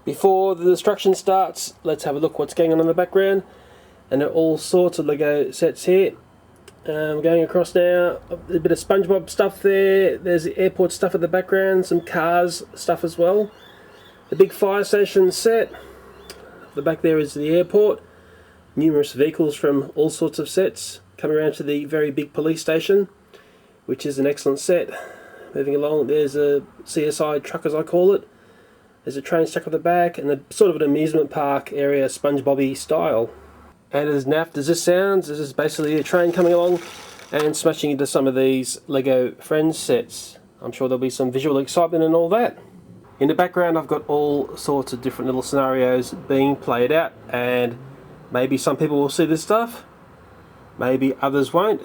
Before the destruction starts, let's have a look what's going on in the background. And there are all sorts of Lego sets here. We're going across now, a bit of SpongeBob stuff there, there's the airport stuff at the background, some cars stuff as well. The big fire station set, the back there is the airport, numerous vehicles from all sorts of sets, coming around to the very big police station, which is an excellent set. Moving along, there's a CSI truck as I call it, there's a train stuck at the back, and a sort of an amusement park area, SpongeBob-y style. And as naff as this sounds, this is basically a train coming along and smashing into some of these Lego Friends sets. I'm sure there'll be some visual excitement and all that. In the background I've got all sorts of different little scenarios being played out, and maybe some people will see this stuff, maybe others won't,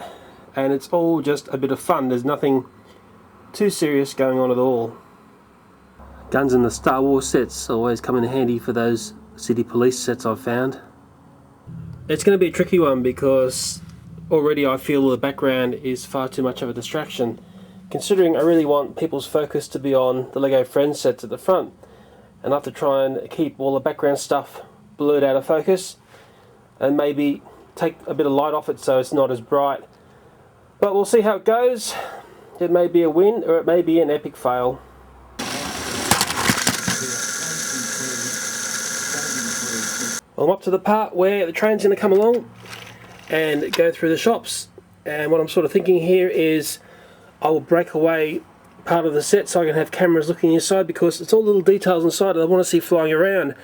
and it's all just a bit of fun. There's nothing too serious going on at all. Guns in the Star Wars sets always come in handy for those city police sets I've found. It's going to be a tricky one because already I feel the background is far too much of a distraction, considering I really want people's focus to be on the Lego Friends sets at the front, and I have to try and keep all the background stuff blurred out of focus and maybe take a bit of light off it so it's not as bright. But we'll see how it goes. It may be a win or it may be an epic fail. Well, I'm up to the part where the train's going to come along and go through the shops, and what I'm sort of thinking here is I will break away part of the set so I can have cameras looking inside, because it's all little details inside that I want to see flying around.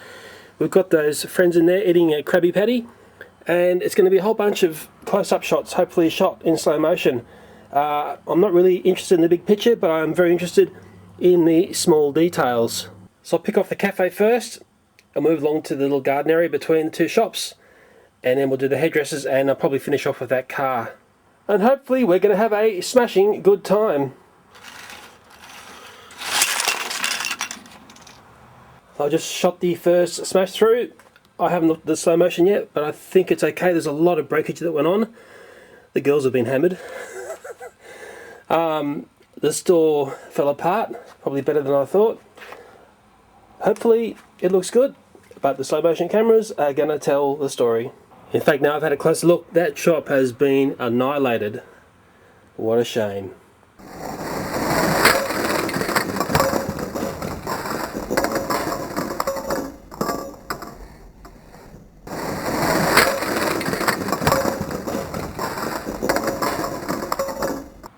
We've got those friends in there eating a Krabby Patty, and it's going to be a whole bunch of close-up shots, hopefully shot in slow motion. I'm not really interested in the big picture, but I'm very interested in the small details. So I'll pick off the cafe first. I'll move along to the little garden area between the two shops, and then we'll do the hairdressers, and I'll probably finish off with that car. And hopefully we're going to have a smashing good time. I just shot the first smash through. I haven't looked at the slow motion yet, but I think it's okay. There's a lot of breakage that went on. The girls have been hammered. The store fell apart, probably better than I thought. Hopefully it looks good, but the slow motion cameras are going to tell the story. In fact, now I've had a closer look, that shop has been annihilated. What a shame.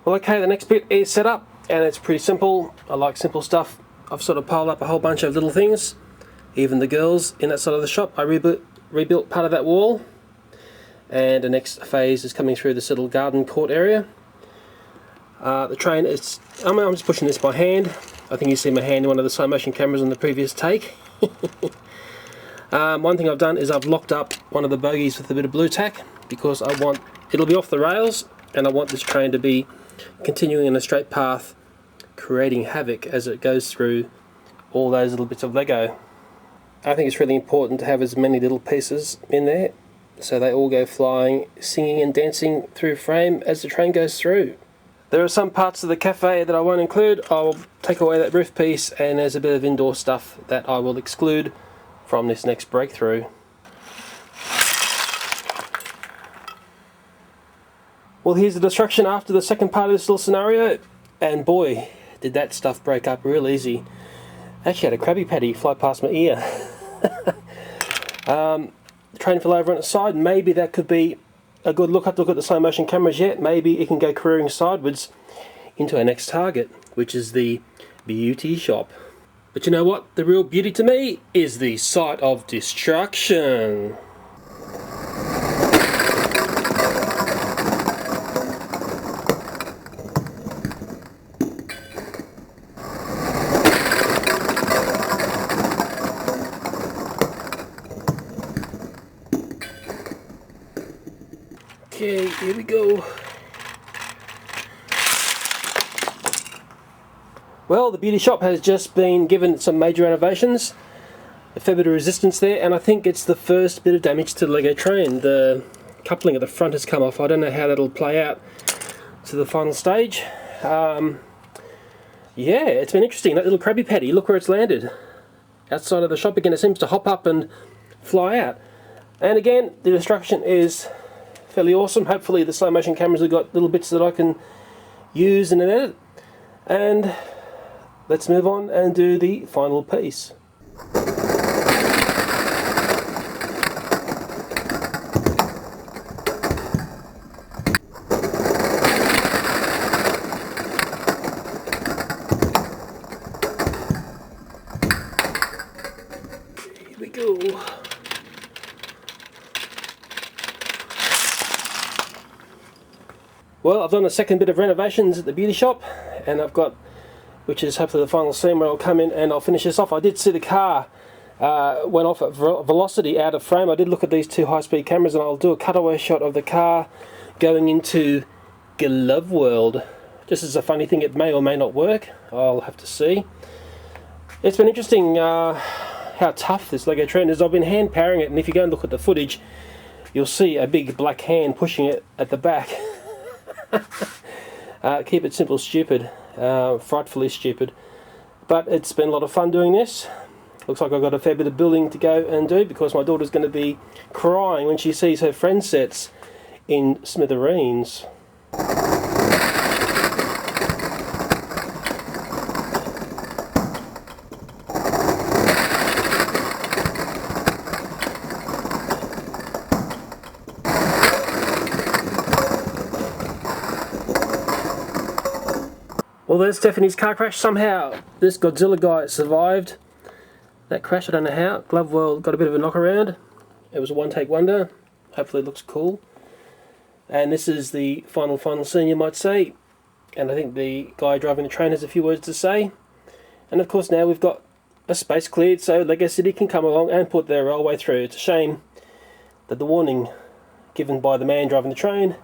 Well, okay, the next bit is set up, and it's pretty simple. I like simple stuff. I've sort of piled up a whole bunch of little things. Even the girls in that side of the shop, I rebuilt part of that wall. And the next phase is coming through this little garden court area. The train is, I'm just pushing this by hand. I think you see my hand in one of the slow motion cameras on the previous take. One thing I've done is I've locked up one of the bogies with a bit of blue tack, because I want, it'll be off the rails, and I want this train to be continuing in a straight path, creating havoc as it goes through all those little bits of Lego. I think it's really important to have as many little pieces in there so they all go flying, singing and dancing through frame as the train goes through. There are some parts of the cafe that I won't include. I'll take away that roof piece, and there's a bit of indoor stuff that I will exclude from this next breakthrough. Well, here's the destruction after the second part of this little scenario, and boy, did that stuff break up real easy. Actually had a Krabby Patty fly past my ear. The train fell over on its side. Maybe that could be a good look. I have to look at the slow motion cameras yet. Maybe it can go careering sideways into our next target, which is the beauty shop. But you know what? The real beauty to me is the site of destruction. Okay, here we go. Well, the beauty shop has just been given some major renovations, a fair bit of resistance there, and I think it's the first bit of damage to the Lego train. The coupling at the front has come off. I don't know how that'll play out to the final stage. Yeah, it's been interesting. That little Krabby Patty, look where it's landed. outside of the shop again, it seems to hop up and fly out. And again, the destruction is fairly awesome. Hopefully the slow motion cameras have got little bits that I can use in an edit. And let's move on and do the final piece. Here we go. Well, I've done a second bit of renovations at the beauty shop, and I've got, which is hopefully the final scene where I'll come in and I'll finish this off. I did see the car went off at velocity out of frame. I did look at these two high-speed cameras, and I'll do a cutaway shot of the car going into Glove World. Just as a funny thing, it may or may not work. I'll have to see. It's been interesting how tough this Lego train is. I've been hand powering it, and if you go and look at the footage, you'll see a big black hand pushing it at the back. Keep it simple, stupid, frightfully stupid. But it's been a lot of fun doing this. Looks like I've got a fair bit of building to go and do, because my daughter's going to be crying when she sees her friend sets in smithereens. Well, there's Stephanie's car crash. Somehow this Godzilla guy survived that crash. I don't know how. Glove World got a bit of a knock around. It was a one-take wonder. Hopefully it looks cool. And this is the final scene, you might say. And I think the guy driving the train has a few words to say. And of course now we've got a space cleared so Lego City can come along and put their railway through. It's a shame that the warning given by the man driving the train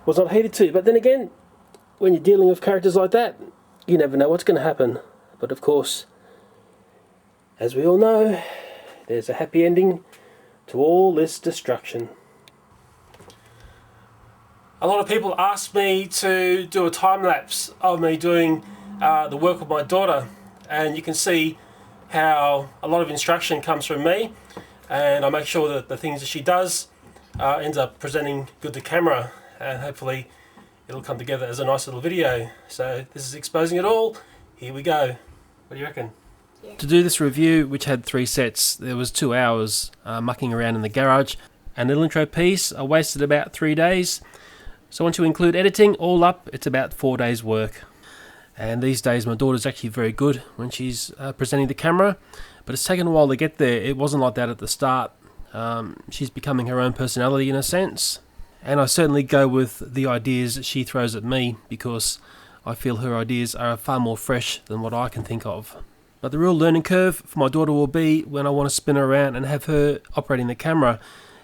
was not heeded to. But then again, when you're dealing with characters like that, you never know what's going to happen. But of course, as we all know, there's a happy ending to all this destruction. A lot of people ask me to do a time lapse of me doing the work of my daughter, and you can see how a lot of instruction comes from me, and I make sure that the things that she does ends up presenting good to camera, and hopefully it'll come together as a nice little video. So this is exposing it all. Here we go. What do you reckon? Yeah. To do this review, which had 3 sets, there was 2 hours mucking around in the garage. And the little intro piece, I wasted about 3 days. So once you include editing, all up, it's about 4 days work. And these days my daughter's actually very good when she's presenting the camera, but it's taken a while to get there. It wasn't like that at the start. She's becoming her own personality in a sense. And I certainly go with the ideas that she throws at me, because I feel her ideas are far more fresh than what I can think of. But the real learning curve for my daughter will be when I want to spin her around and have her operating the camera,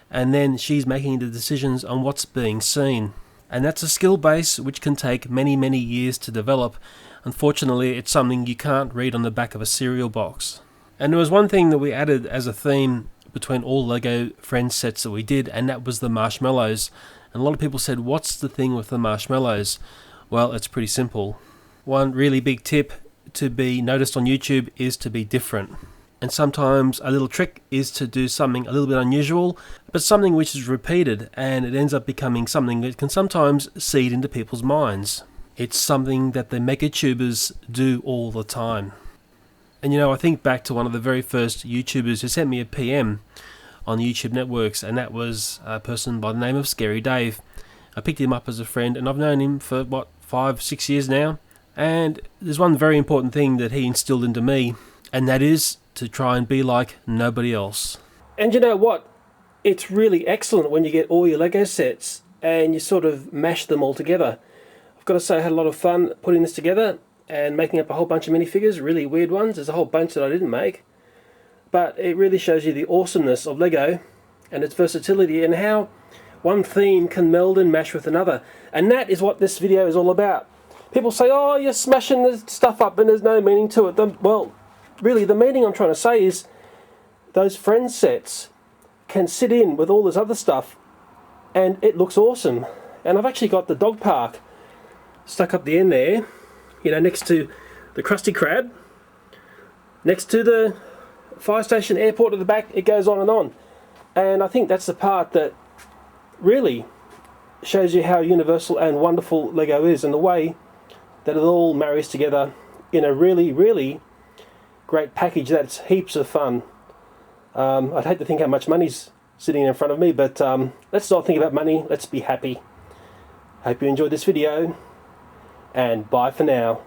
and then she's making the decisions on what's being seen. And that's a skill base which can take many, many years to develop. Unfortunately, it's something you can't read on the back of a cereal box. And there was one thing that we added as a theme between all Lego Friends sets that we did, and that was the marshmallows. And a lot of people said, what's the thing with the marshmallows? Well, it's pretty simple. One really big tip to be noticed on YouTube is to be different. And sometimes a little trick is to do something a little bit unusual, but something which is repeated, and it ends up becoming something that can sometimes seed into people's minds. It's something that the MegaTubers do all the time. And you know, I think back to one of the very first YouTubers who sent me a PM on the YouTube networks, and that was a person by the name of Scary Dave. I picked him up as a friend, and I've known him for, 5-6 years now. And there's one very important thing that he instilled into me, and that is to try and be like nobody else. And you know what? It's really excellent when you get all your Lego sets and you sort of mash them all together. I've got to say I had a lot of fun putting this together and making up a whole bunch of minifigures, really weird ones. There's a whole bunch that I didn't make. But it really shows you the awesomeness of Lego and its versatility, and how one theme can meld and mash with another. And that is what this video is all about. People say, oh, you're smashing the stuff up and there's no meaning to it. Well, really, the meaning I'm trying to say is those Friends sets can sit in with all this other stuff and it looks awesome. And I've actually got the dog park stuck up the end there, you know, next to the Krusty Krab, next to the fire station, airport at the back, it goes on and on. And I think that's the part that really shows you how universal and wonderful Lego is, and the way that it all marries together in a really, really great package that's heaps of fun. I'd hate to think how much money's sitting in front of me, but let's not think about money, let's be happy. Hope you enjoyed this video, and bye for now.